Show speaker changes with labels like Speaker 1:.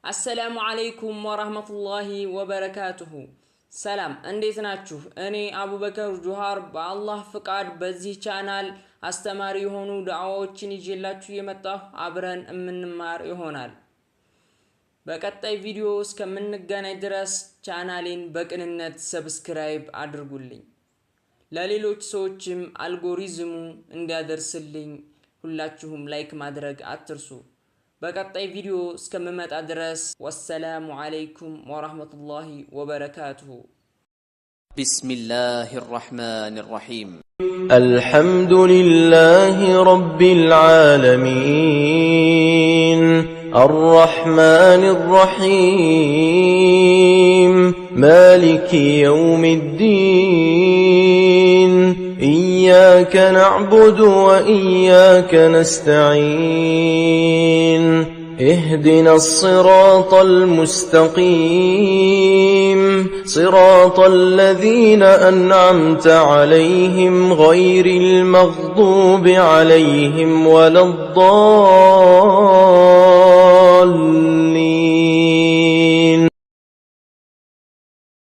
Speaker 1: السلام عليكم ورحمة الله وبركاته. سلام እንዴት ናችሁ? እኔ አቡበከር ጁሃር በአላህ ፍቃድ በዚህ ቻናል አስተማሪ የሆኑ ዳዓዎችን ይዤላችሁ የመጣሁ አብረን እንማር ይሆናል። በቀጣይ ቪዲዮ እስከምንገናኝ ድረስ ቻናሌን በቅንነት ሰብስክራይብ አድርጉልኝ። ለሌሎች ሰዎችም አልጎሪዝሙ እንዲያደርስልኝ ሁላችሁም ላይክ ማድረግ አትርሱ። በቀጣይ ቪዲዮ እስከምመጣ ድረስ ወሰላሙ አለይኩም ወራህመቱላሂ ወበረካቱሁ።
Speaker 2: ቢስሚላሂር ረህማኒር ረሂም
Speaker 3: አልሐምዱሊላሂ ረቢል ዓለሚን አርረሕማኒር ረሂም ማሊኪ የውሚድዲን إياك نعبد وإياك نستعين اهدنا الصراط المستقيم صراط الذين أنعمت عليهم غير المغضوب عليهم ولا الضالين